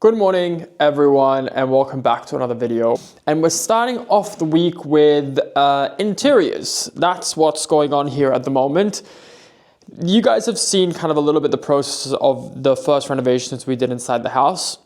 Good morning everyone and welcome back to another video. And we're starting off the week with interiors. That's what's going on here at the moment. You guys have seen kind of a little bit the process of the first renovations we did inside the house.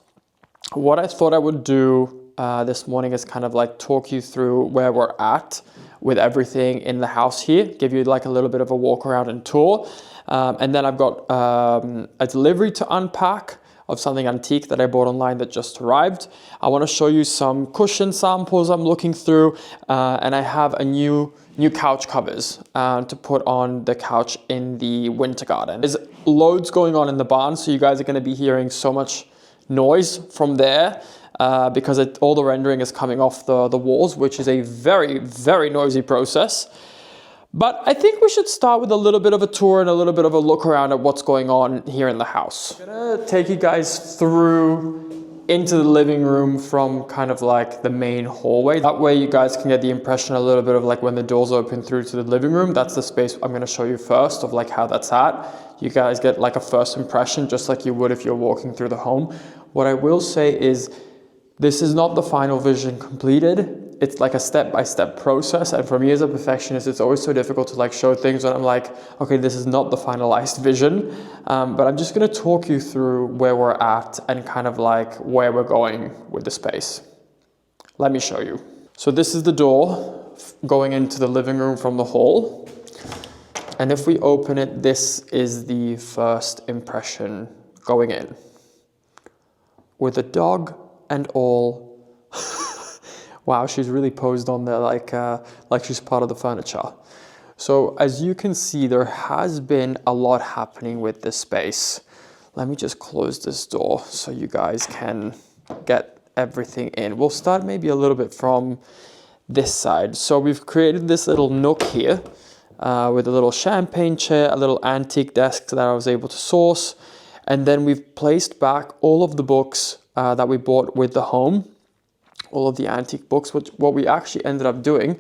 What I thought I would do this morning is kind of like talk you through where we're at with everything in the house here, give you like a little bit of a walk around and tour. And then I've got a delivery to unpack of something antique that I bought online that just arrived. I want to show you some cushion samples I'm looking through, and I have a new couch covers to put on the couch in the winter garden. There's loads going on in the barn, so you guys are going to be hearing so much noise from there because all the rendering is coming off the walls, which is a very, very noisy process. But I think we should start with a little bit of a tour and a little bit of a look around at what's going on here in the house. I'm gonna take you guys through into the living room from kind of like the main hallway. That way you guys can get the impression a little bit of like when the doors open through to the living room. That's the space I'm gonna show you first of like how that's at. You guys get like a first impression just like you would if you're walking through the home. What I will say is this is not the final vision completed. It's like a step-by-step process, and for me as a perfectionist, it's always so difficult to like show things when I'm like, okay, this is not the finalized vision, but I'm just gonna talk you through where we're at and kind of like where we're going with the space. Let me show you. So this is the door going into the living room from the hall, and if we open it, this is the first impression going in. With a dog and all. Wow, she's really posed on there like she's part of the furniture. So as you can see, there has been a lot happening with this space. Let me just close this door so you guys can get everything in. We'll start maybe a little bit from this side. So we've created this little nook here with a little champagne chair, a little antique desk that I was able to source. And then we've placed back all of the books that we bought with the home. All of the antique books. What we actually ended up doing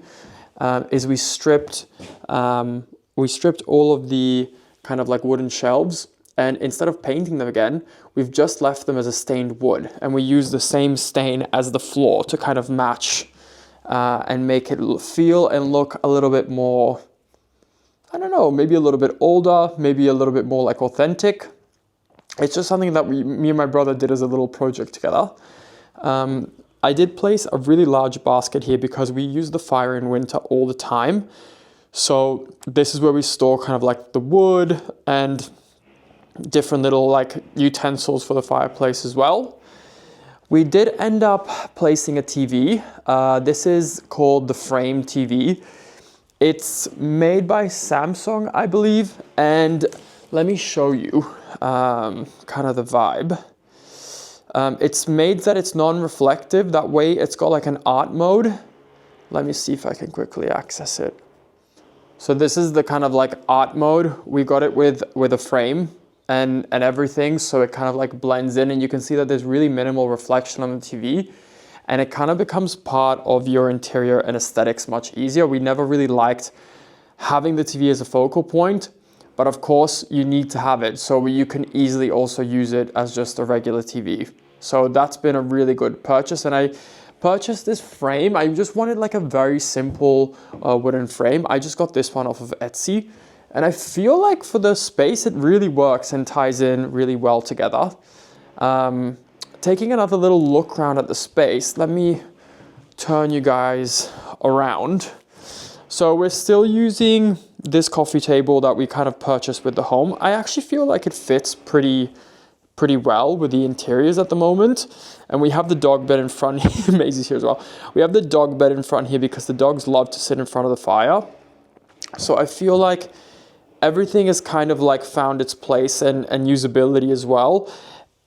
is we stripped all of the kind of like wooden shelves, and instead of painting them again, we've just left them as a stained wood, and we use the same stain as the floor to kind of match and make it feel and look a little bit more, I don't know, maybe a little bit older, maybe a little bit more like authentic. It's just something that me and my brother did as a little project together. I did place a really large basket here because we use the fire in winter all the time. So this is where we store kind of like the wood and different little like utensils for the fireplace as well. We did end up placing a TV. This is called the Frame TV. It's made by Samsung, I believe. And let me show you kind of the vibe. It's made that it's non-reflective. That way it's got like an art mode. Let me see if I can quickly access it. So this is the kind of like art mode. We got it with a frame and everything. So it kind of like blends in, and you can see that there's really minimal reflection on the TV, and it kind of becomes part of your interior and aesthetics much easier. We never really liked having the TV as a focal point, but of course you need to have it. So you can easily also use it as just a regular TV. So that's been a really good purchase. And I purchased this frame. I just wanted like a very simple wooden frame. I just got this one off of Etsy. And I feel like for the space, it really works and ties in really well together. Taking another little look around at the space, let me turn you guys around. So we're still using this coffee table that we kind of purchased with the home. I actually feel like it fits pretty well with the interiors at the moment. And we have the dog bed in front here. Maisie's here as well. We have the dog bed in front here because the dogs love to sit in front of the fire. So I feel like everything has kind of like found its place and usability as well.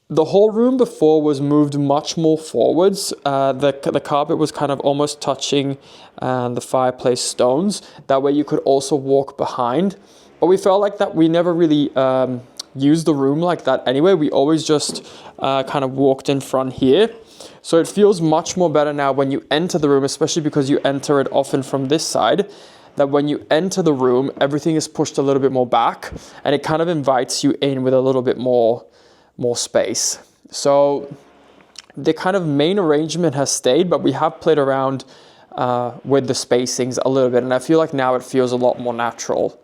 The whole room before was moved much more forwards. The carpet was kind of almost touching the fireplace stones. That way you could also walk behind. But we felt like that we never really used the room like that anyway. We always just kind of walked in front here. So it feels much more better now when you enter the room, especially because you enter it often from this side, that when you enter the room, everything is pushed a little bit more back, and it kind of invites you in with a little bit more space. So the kind of main arrangement has stayed, but we have played around with the spacings a little bit, and I feel like now it feels a lot more natural.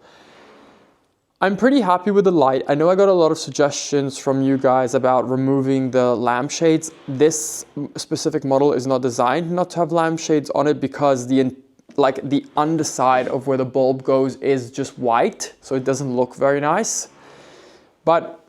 I'm pretty happy with the light. I know I got a lot of suggestions from you guys about removing the lampshades. This specific model is not designed not to have lampshades on it because the underside of where the bulb goes is just white, so it doesn't look very nice. But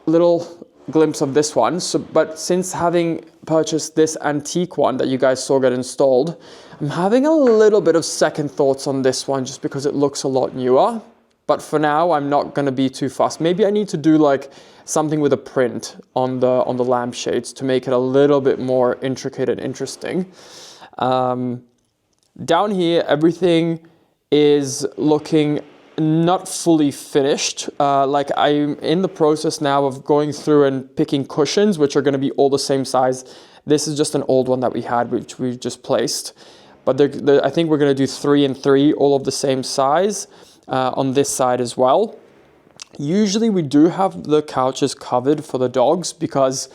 little glimpse of this one. But since having purchased this antique one that you guys saw get installed, I'm having a little bit of second thoughts on this one just because it looks a lot newer. But for now, I'm not going to be too fussed. Maybe I need to do like something with a print on the lampshades to make it a little bit more intricate and interesting. Down here, everything is looking not fully finished. Like I'm in the process now of going through and picking cushions, which are going to be all the same size. This is just an old one that we had, which we just placed. But I think we're going to do 3 and 3, all of the same size. On this side as well. Usually we do have the couches covered for the dogs because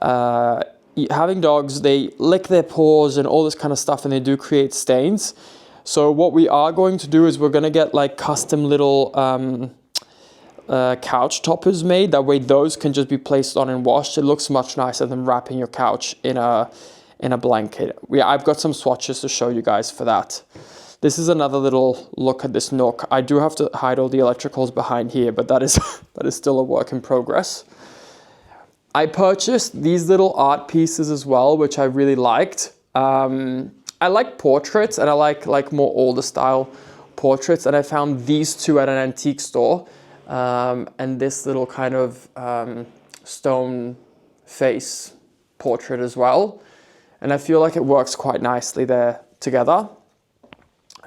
having dogs, they lick their paws and all this kind of stuff, and they do create stains. So what we are going to do is we're going to get like custom little couch toppers made. That way those can just be placed on and washed. It looks much nicer than wrapping your couch in a blanket. I've got some swatches to show you guys for that. This is another little look at this nook. I do have to hide all the electricals behind here, but that is still a work in progress. I purchased these little art pieces as well, which I really liked. I like portraits, and I like more older style portraits, and I found these two at an antique store, and this little kind of stone face portrait as well. And I feel like it works quite nicely there together.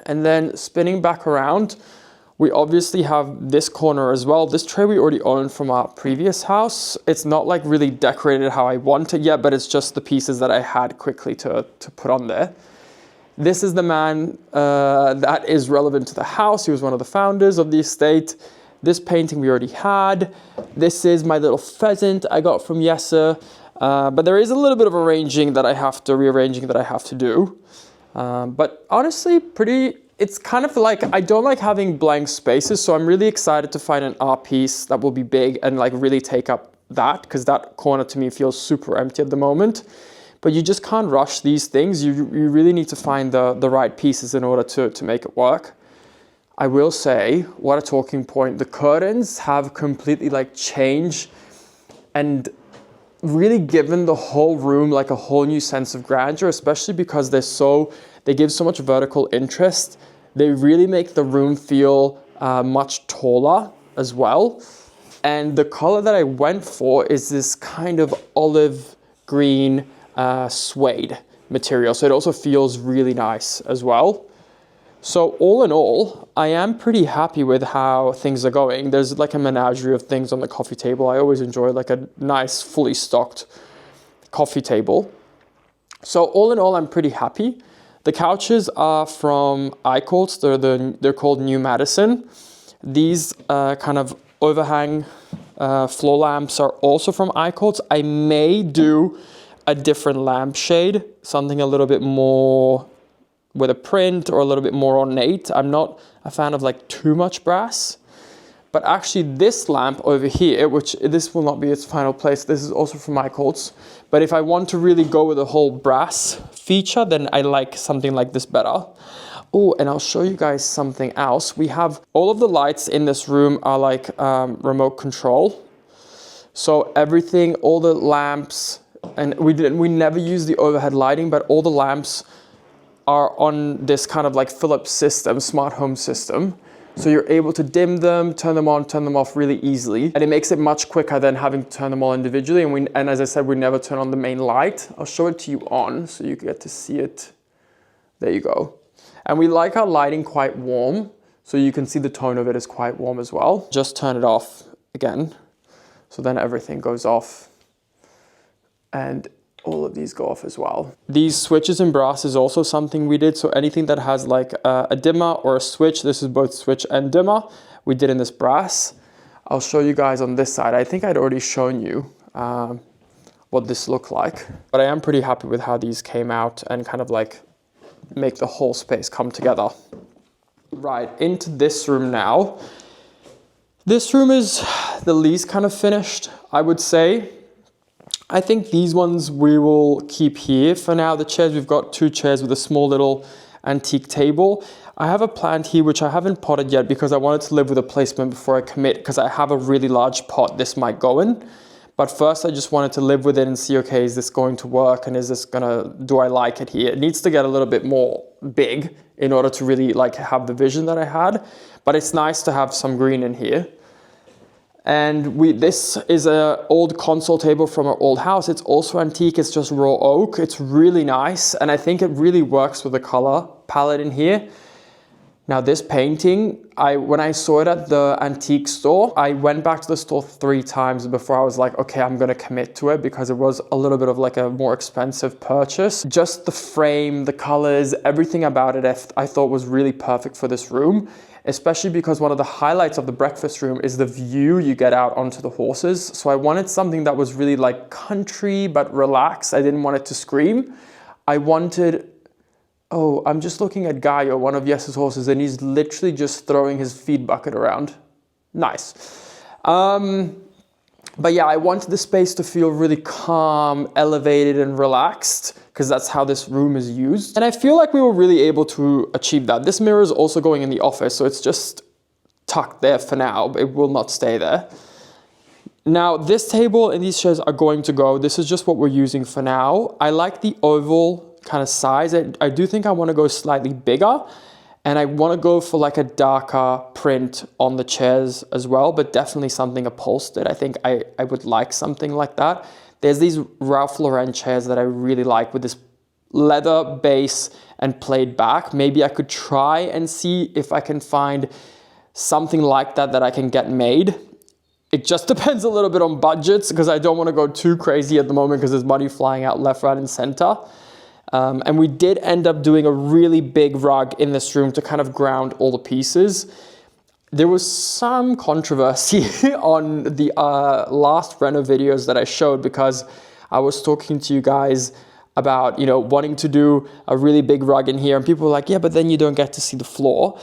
And then spinning back around, we obviously have this corner as well. This tray we already owned from our previous house. It's not like really decorated how I want it yet, but it's just the pieces that I had quickly to put on there. This is the man that is relevant to the house. He was one of the founders of the estate. This painting we already had. This is my little pheasant I got from 𝒋𝒐𝒍𝒍𝒐𝒘. But there is a little bit of rearranging that I have to do. But honestly, it's kind of like, I don't like having blank spaces, so I'm really excited to find an art piece that will be big and like really take up that, because that corner to me feels super empty at the moment. But you just can't rush these things. You really need to find the right pieces in order to make it work. I will say, what a talking point. The curtains have completely like changed and really given the whole room like a whole new sense of grandeur, especially because they give so much vertical interest. They really make the room feel much taller as well. And the color that I went for is this kind of olive green suede material. So it also feels really nice as well. So all in all, I am pretty happy with how things are going. There's like a menagerie of things on the coffee table. I always enjoy like a nice, fully stocked coffee table. So all in all, I'm pretty happy. The couches are from 𝒂𝒐𝒍𝒐𝒘. They're called New Madison. These kind of overhang floor lamps are also from 𝒂𝒂𝒐𝒍𝒐𝒘. I may do a different lampshade, something a little bit more with a print or a little bit more ornate. I'm not a fan of like too much brass, but actually this lamp over here, which this will not be its final place, this is also from 𝒂𝒂𝒂𝒐𝒍𝒐𝒘. But if I want to really go with a whole brass feature, then I like something like this better. Oh, and I'll show you guys something else. We have all of the lights in this room are like remote control. So everything, all the lamps, and we never use the overhead lighting, but all the lamps are on this kind of like Philips system, smart home system. So you're able to dim them, turn them on, turn them off really easily. And it makes it much quicker than having to turn them all individually. And as I said, we never turn on the main light. I'll show it to you on so you get to see it. There you go. And we like our lighting quite warm. So you can see the tone of it is quite warm as well. Just turn it off again. So then everything goes off. And all of these go off as well. These switches in brass is also something we did. So anything that has like a dimmer or a switch, this is both switch and dimmer, we did in this brass. I'll show you guys on this side. I think I'd already shown you. Well, what this looked like. But I am pretty happy with how these came out and kind of like make the whole space come together. Right, into this room now. This room is the least kind of finished, I would say. I think these ones we will keep here. For now, the chairs, we've got 2 chairs with a small little antique table. I have a plant here which I haven't potted yet because I wanted to live with a placement before I commit, because I have a really large pot this might go in. But first I just wanted to live with it and see, okay, is this going to work, and is this do I like it here? It needs to get a little bit more big in order to really like have the vision that I had. But it's nice to have some green in here. And this is an old console table from our old house. It's also antique, it's just raw oak. It's really nice, and I think it really works with the color palette in here. Now this painting, when I saw it at the antique store, I went back to the store 3 times before I was like, okay, I'm gonna commit to it, because it was a little bit of like a more expensive purchase. Just the frame, the colors, everything about it I thought was really perfect for this room, especially because one of the highlights of the breakfast room is the view you get out onto the horses. So I wanted something that was really like country, but relaxed. I didn't want it to scream. I wanted, oh, I'm just looking at Gaio, one of 𝒋𝒐𝒍𝒐𝒘's horses, and he's literally just throwing his feed bucket around. Nice. But yeah, I wanted the space to feel really calm, elevated, and relaxed, because that's how this room is used. And I feel like we were really able to achieve that. This mirror is also going in the office, so it's just tucked there for now, but it will not stay there. Now, this table and these chairs are going to go. This is just what we're using for now. I like the oval kind of size. I do think I want to go slightly bigger, and I want to go for like a darker print on the chairs as well, but definitely something upholstered. I think I would like something like that. There's these Ralph Lauren chairs that I really like with this leather base and played back. Maybe I could try and see if I can find something like that I can get made. It just depends a little bit on budgets, because I don't want to go too crazy at the moment because there's money flying out left, right, and center. And we did end up doing a really big rug in this room to kind of ground all the pieces. There was some controversy on the last reno videos that I showed, because I was talking to you guys about, you know, wanting to do a really big rug in here, and people were like, yeah, but then you don't get to see the floor.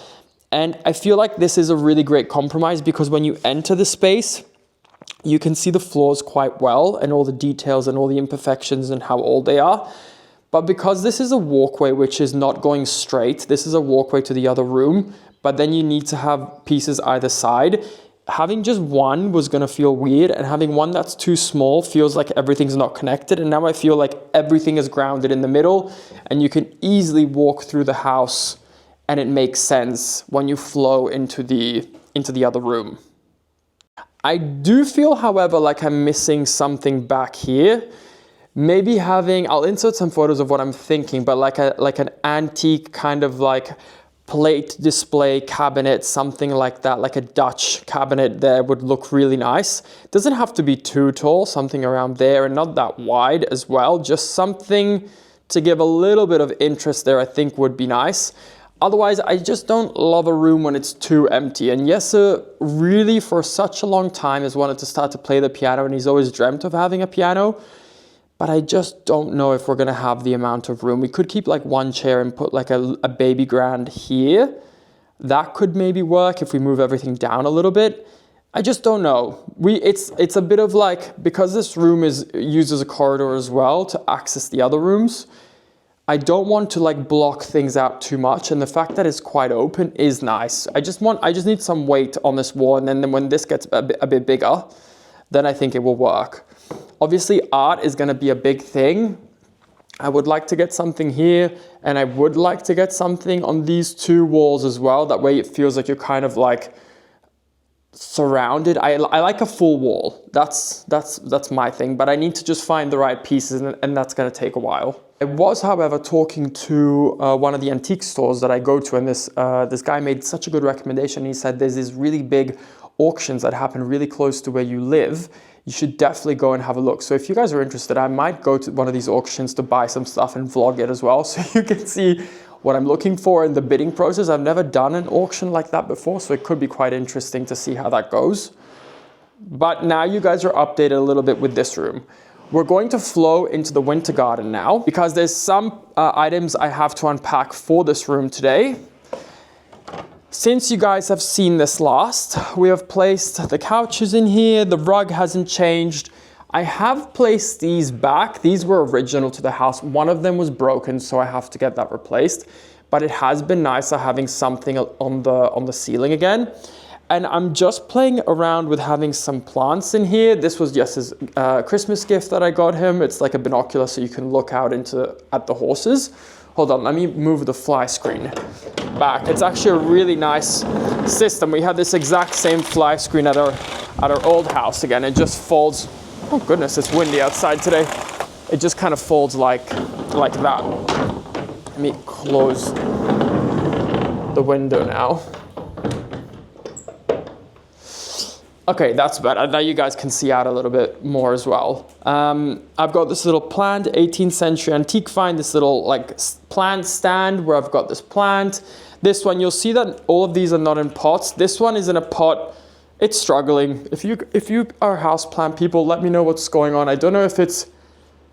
And I feel like this is a really great compromise, because when you enter the space, you can see the floors quite well and all the details and all the imperfections and how old they are. But because this is a walkway which is not going straight, this is a walkway to the other room, but then you need to have pieces either side. Having just one was gonna feel weird, and having one that's too small feels like everything's not connected. And now I feel like everything is grounded in the middle, and you can easily walk through the house, and it makes sense when you flow into the other room. I do feel, however, like I'm missing something back here. Maybe having, I'll insert some photos of what I'm thinking, but like an antique kind of like plate display cabinet, something like that, like a Dutch cabinet there would look really nice. It doesn't have to be too tall, something around there, and not that wide as well. Just something to give a little bit of interest there, I think would be nice. Otherwise, I just don't love a room when it's too empty. And 𝒋𝒐𝒍𝒐 really for such a long time has wanted to start to play the piano, and he's always dreamt of having a piano. But I just don't know if we're gonna have the amount of room. We could keep like one chair and put like a baby grand here. That could maybe work if we move everything down a little bit. I just don't know. It's a bit of like, because this room is used as a corridor as well to access the other rooms, I don't want to like block things out too much, and the fact that it's quite open is nice. I just need some weight on this wall, and then when this gets a bit bigger, then I think it will work. Obviously, art is going to be a big thing. I would like to get something here, and I would like to get something on these 2 walls as well. That way it feels like you're kind of like surrounded. I like a full wall. That's my thing, but I need to just find the right pieces, and that's going to take a while. I was, however, talking to one of the antique stores that I go to, and this guy made such a good recommendation. He said there's these really big auctions that happen really close to where you live. You should definitely go and have a look. So if you guys are interested, I might go to one of these auctions to buy some stuff and vlog it as well, so you can see what I'm looking for in the bidding process. I've never done an auction like that before, so it could be quite interesting to see how that goes. But now you guys are updated a little bit with this room. we're going to flow into the winter garden now because there's some items I have to unpack for this room today. Since you guys have seen this last, we have placed the couches in here. The rug hasn't changed. I have placed these back. These were original to the house. One of them was broken, so I have to get that replaced. But it has been nicer having something on the ceiling again. And I'm just playing around with having some plants in here. This was just his Christmas gift that I got him. It's like a binocular so you can look out at the horses. Hold on, let me move the fly screen back. It's actually a really nice system. We had this exact same fly screen at our old house again. It just folds. Oh goodness, it's windy outside today. It just kind of folds like that. Let me close the window now. Okay, that's better. Now you guys can see out a little bit more as well. I've got this little plant, 18th century antique find, this little like plant stand where I've got this plant. This one, you'll see that all of these are not in pots. This one is in a pot. It's struggling. If you are houseplant people, let me know what's going on. I don't know if it's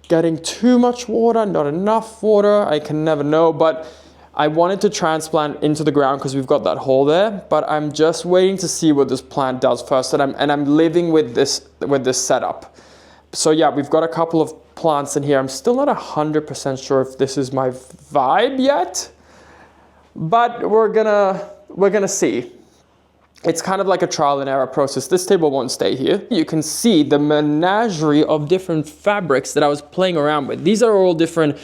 getting too much water, not enough water. I can never know, but I wanted to transplant into the ground because we've got that hole there, but I'm just waiting to see what this plant does first, and I'm living with this setup. So yeah, we've got a couple of plants in here. I'm still not 100% sure if this is my vibe yet, but we're gonna see. It's kind of like a trial and error process. This table won't stay here. You can see the menagerie of different fabrics that I was playing around with. These are all different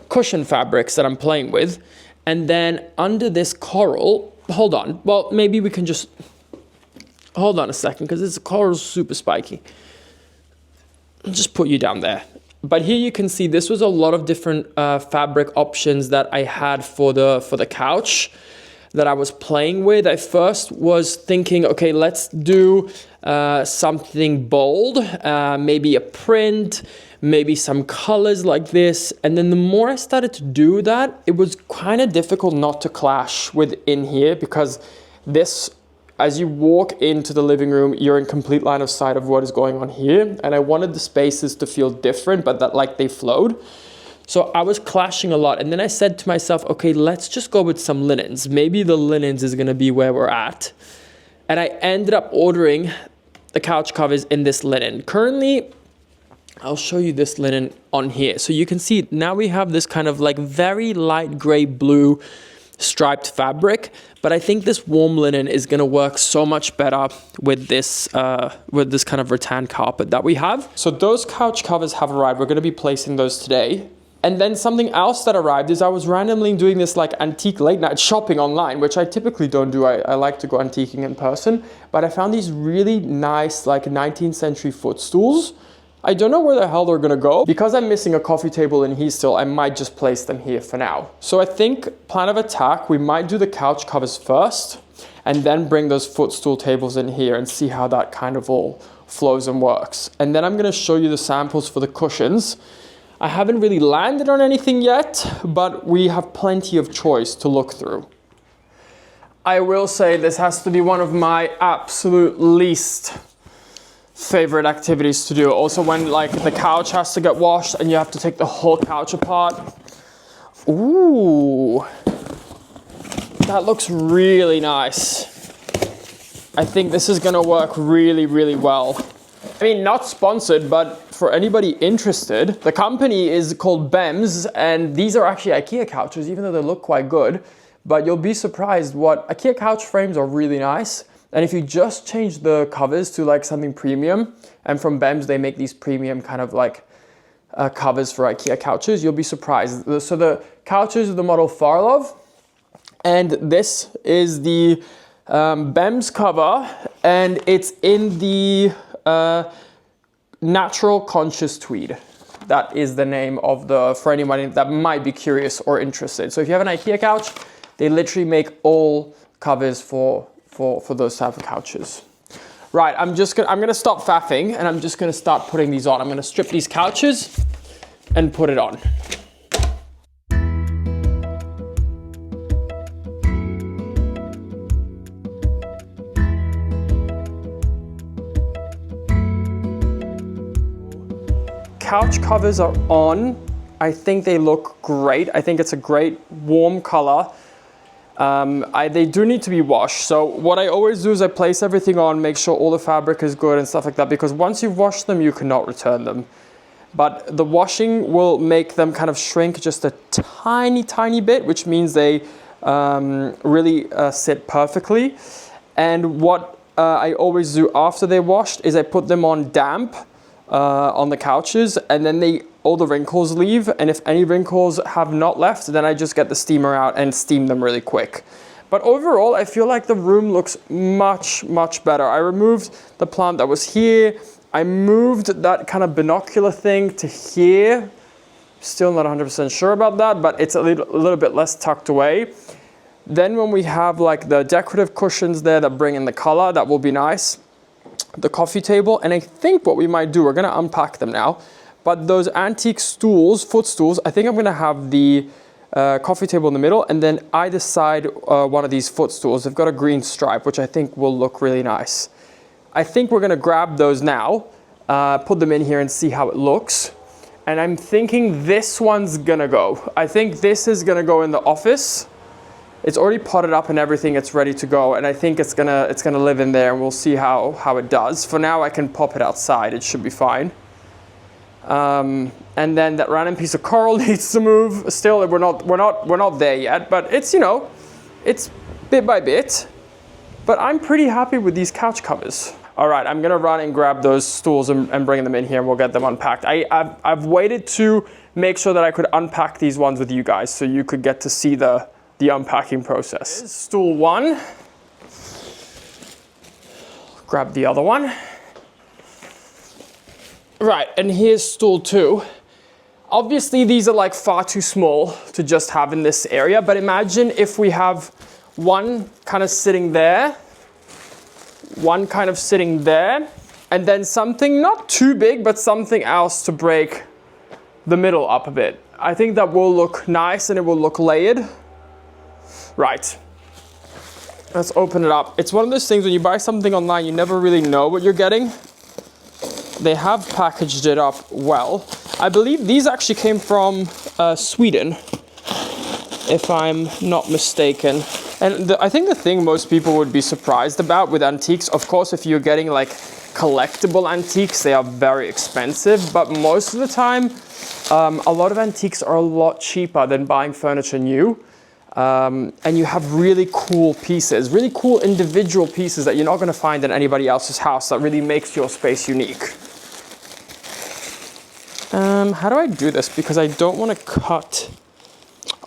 cushion fabrics that I'm playing with. And then under this coral, hold on. Well, maybe we can just, hold on a second, because this coral's super spiky. I'll just put you down there. But here you can see this was a lot of different fabric options that I had for the couch that I was playing with. I first was thinking, okay, let's do something bold, maybe a print, maybe some colors like this. And then the more I started to do that, it was kind of difficult not to clash within here, because this, as you walk into the living room, you're in complete line of sight of what is going on here. And I wanted the spaces to feel different, but that like they flowed. So I was clashing a lot. And then I said to myself, okay, let's just go with some linens. Maybe the linens is gonna be where we're at. And I ended up ordering the couch covers in this linen. Currently, I'll show you this linen on here. So you can see now we have this kind of like very light gray blue striped fabric, but I think this warm linen is gonna work so much better with this kind of rattan carpet that we have. So those couch covers have arrived. We're gonna be placing those today. And then something else that arrived is I was randomly doing this like antique late night shopping online, which I typically don't do. I like to go antiquing in person, but I found these really nice like 19th century footstools. I don't know where the hell they're gonna go. Because I'm missing a coffee table in here still, I might just place them here for now. So I think plan of attack, we might do the couch covers first and then bring those footstool tables in here and see how that kind of all flows and works. And then I'm gonna show you the samples for the cushions. I haven't really landed on anything yet, but we have plenty of choice to look through. I will say this has to be one of my absolute least favorite activities to do. Also when like the couch has to get washed and you have to take the whole couch apart. Ooh, that looks really nice. I think this is gonna work really, really well. I mean, not sponsored, but for anybody interested, the company is called 𝒂𝒚s, and these are actually IKEA couches, even though they look quite good. But you'll be surprised what IKEA couch frames are really nice. And if you just change the covers to like something premium, and from 𝒂𝒚s they make these premium kind of like covers for IKEA couches, you'll be surprised. So the couches are the model Farlov, and this is the 𝒂𝒚s cover, and it's in the Natural Conscious Tweed. That is the name of for anybody that might be curious or interested. So if you have an IKEA couch, they literally make all covers for those type of couches. Right, I'm gonna stop faffing and I'm just gonna start putting these on. I'm gonna strip these couches and put it on. couch covers are on. I think they look great. I think it's a great warm color. They do need to be washed. So what I always do is I place everything on, make sure all the fabric is good and stuff like that, because once you've washed them, you cannot return them. But the washing will make them kind of shrink just a tiny, tiny bit, which means they really sit perfectly. And what I always do after they're washed is I put them on damp on the couches, and then all the wrinkles leave. And if any wrinkles have not left, then I just get the steamer out and steam them really quick. But overall, I feel like the room looks much, much better. I removed the plant that was here. I moved that kind of binocular thing to here. Still not 100% sure about that, but it's a little bit less tucked away. Then when we have like the decorative cushions there that bring in the color, that will be nice. The coffee table, and I think what we might do, we're gonna unpack them now, but those antique stools, footstools, I think I'm gonna have the coffee table in the middle, and then either side one of these footstools. They've got a green stripe, which I think will look really nice. I think we're gonna grab those now, put them in here and see how it looks. And I'm thinking this one's gonna go. I think this is gonna go in the office. It's already potted up and everything, it's ready to go, and I think it's gonna live in there, and we'll see how it does. For now, I can pop it outside, it should be fine. And then that random piece of coral needs to move. Still, we're not there yet, but it's, you know, it's bit by bit. But I'm pretty happy with these couch covers. All right, I'm gonna run and grab those stools and bring them in here, and we'll get them unpacked. I've waited to make sure that I could unpack these ones with you guys, so you could get to see the unpacking process. Stool one. Grab the other one. Right, and here's stool two. Obviously, these are like far too small to just have in this area, but imagine if we have one kind of sitting there, one kind of sitting there, and then something not too big, but something else to break the middle up a bit. I think that will look nice and it will look layered. Right, let's open it up. It's one of those things when you buy something online, you never really know what you're getting. They have packaged it up well. I believe these actually came from Sweden, if I'm not mistaken. And I think the thing most people would be surprised about with antiques, of course, if you're getting like collectible antiques, they are very expensive, but most of the time, a lot of antiques are a lot cheaper than buying furniture new. And you have really cool pieces, really cool individual pieces that you're not going to find in anybody else's house that really makes your space unique. How do I do this? Because I don't want to cut.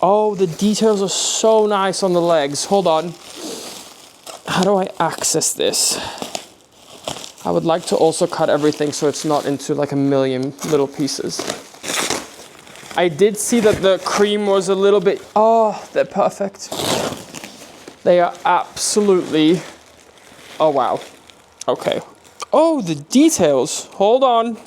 Oh, the details are so nice on the legs. Hold on. How do I access this? I would like to also cut everything so it's not into like a million little pieces. I did see that the cream was a little bit, oh, they're perfect. They are absolutely, oh wow. Okay. Oh, the details, hold on.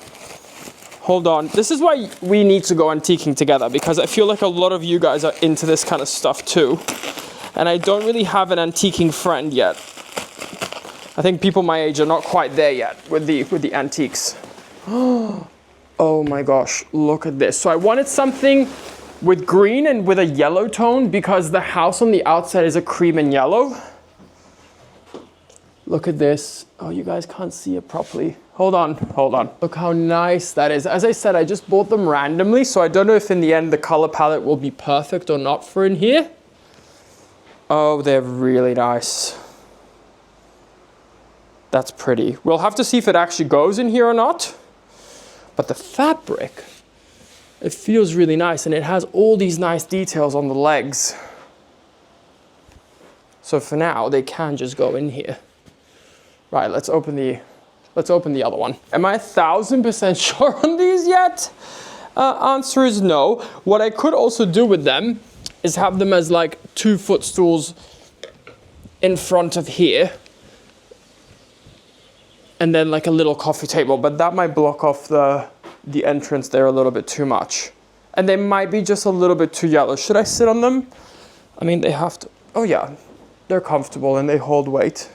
Hold on, this is why we need to go antiquing together, because I feel like a lot of you guys are into this kind of stuff too. And I don't really have an antiquing friend yet. I think people my age are not quite there yet with the antiques. Oh my gosh, look at this. So I wanted something with green and with a yellow tone because the house on the outside is a cream and yellow. Look at this. Oh, you guys can't see it properly. Hold on, hold on. Look how nice that is. As I said, I just bought them randomly, so I don't know if in the end the color palette will be perfect or not for in here. Oh, they're really nice. That's pretty. We'll have to see if it actually goes in here or not. But the fabric, it feels really nice, and it has all these nice details on the legs. So for now, they can just go in here. Right, let's open the other one. Am I 1000% sure on these yet? Answer is no. What I could also do with them is have them as like 2 footstools in front of here. And then like a little coffee table, but that might block off the entrance there a little bit too much. And they might be just a little bit too yellow. Should I sit on them? I mean, they have to, oh yeah, they're comfortable and they hold weight.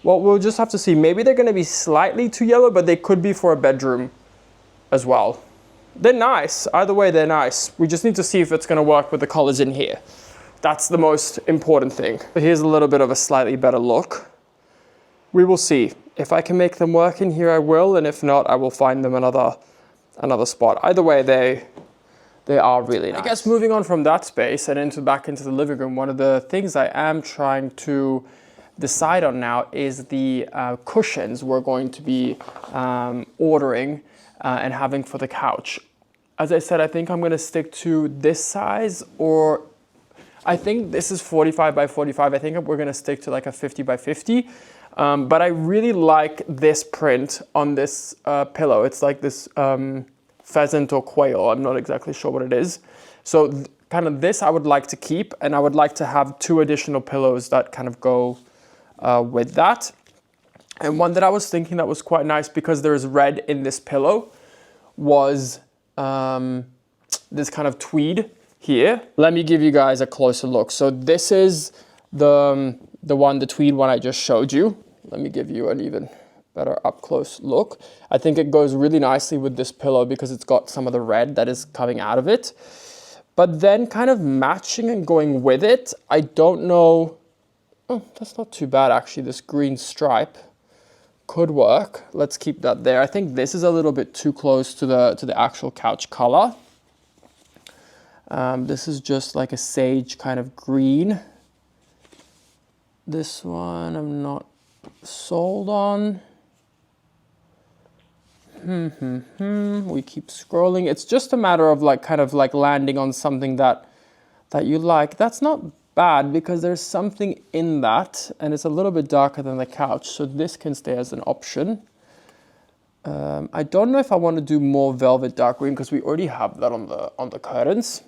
Well, we'll just have to see. Maybe they're gonna be slightly too yellow, but they could be for a bedroom as well. They're nice. Either way, they're nice. We just need to see if it's going to work with the colors in here. That's the most important thing. But here's a little bit of a slightly better look. We will see. If I can make them work in here, I will. And if not, I will find them another spot. Either way, they are really nice. I guess moving on from that space and back into the living room, one of the things I am trying to decide on now is the cushions we're going to be ordering and having for the couch. As I said, I think I'm gonna stick to this size, or I think this is 45 by 45. I think we're gonna stick to like a 50 by 50. But I really like this print on this pillow. It's like this pheasant or quail. I'm not exactly sure what it is. So kind of this I would like to keep, and I would like to have 2 additional pillows that kind of go with that. And one that I was thinking that was quite nice, because there is red in this pillow, was this kind of tweed here. Let me give you guys a closer look. So this is the tweed one I just showed you. Let me give you an even better up close look. I think it goes really nicely with this pillow because it's got some of the red that is coming out of it. But then kind of matching and going with it, I don't know. Oh, that's not too bad actually. This green stripe could work. Let's keep that there. I think this is a little bit too close to the actual couch color. This is just like a sage kind of green. This one I'm not sold on. We keep scrolling. It's just a matter of like kind of like landing on something that you like. That's not bad because there's something in that, and it's a little bit darker than the couch, so this can stay as an option. I don't know if I want to do more velvet dark green because we already have that on the curtains.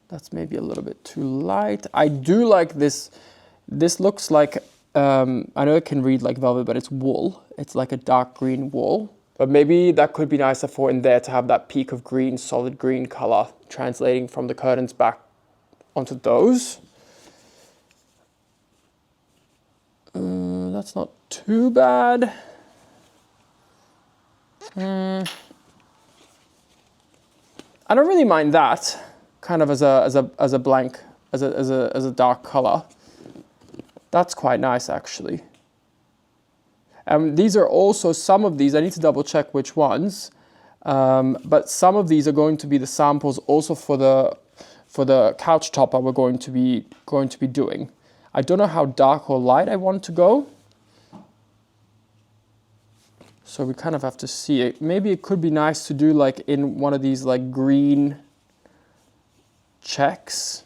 That's maybe a little bit too light. I do like this. This looks like, I know it can read like velvet, but it's wool. It's like a dark green wool. But maybe that could be nicer for in there to have that peak of green, solid green color translating from the curtains back onto those. That's not too bad. I don't really mind that kind of as a blank, as a dark color. That's quite nice actually. These are also, some of these, I need to double check which ones, but some of these are going to be the samples also for the couch topper we're going to be doing. I don't know how dark or light I want to go. So we kind of have to see it. Maybe it could be nice to do like in one of these like green checks,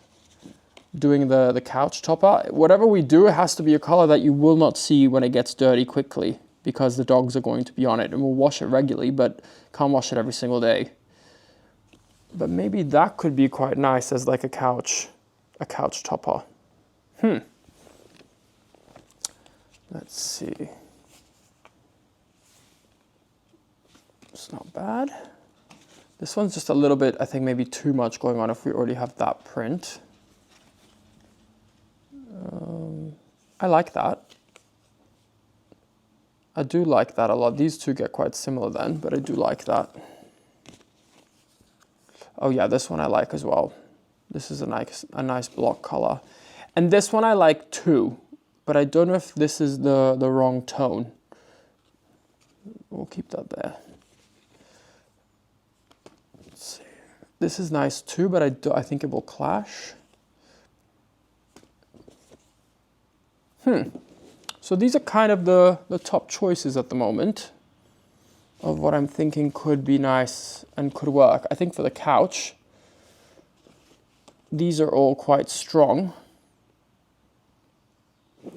doing the couch topper. Whatever we do, it has to be a color that you will not see when it gets dirty quickly, because the dogs are going to be on it, and we'll wash it regularly, but can't wash it every single day. But maybe that could be quite nice as like a couch topper. Let's see. It's not bad. This one's just a little bit, I think maybe too much going on if we already have that print. I like that. I do like that a lot. These two get quite similar then, but I do like that. Oh yeah, this one I like as well. This is a nice block color. And this one I like too, but I don't know if this is the wrong tone. We'll keep that there. Let's see. This is nice too, but I think it will clash. So these are kind of the top choices at the moment of what I'm thinking could be nice and could work. I think for the couch, these are all quite strong.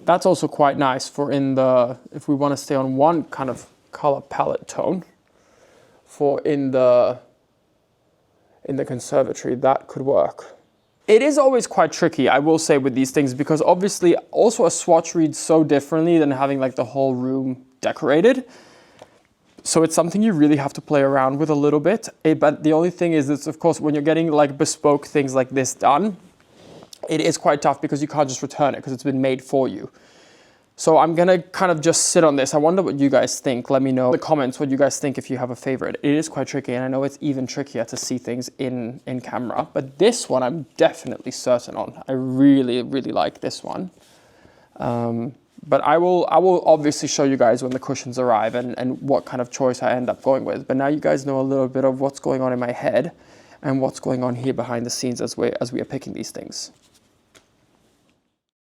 That's also quite nice for if we want to stay on one kind of color palette tone, for in the conservatory, that could work. It is always quite tricky, I will say, with these things, because obviously also a swatch reads so differently than having like the whole room decorated. So it's something you really have to play around with a little bit. But the only thing is, it's of course, when you're getting like bespoke things like this done, it is quite tough because you can't just return it because it's been made for you. So I'm gonna kind of just sit on this. I wonder what you guys think. Let me know in the comments what you guys think if you have a favorite. It is quite tricky, and I know it's even trickier to see things in camera, but this one I'm definitely certain on. I really, really like this one. But I will obviously show you guys when the cushions arrive and what kind of choice I end up going with. But now you guys know a little bit of what's going on in my head and what's going on here behind the scenes as we are picking these things.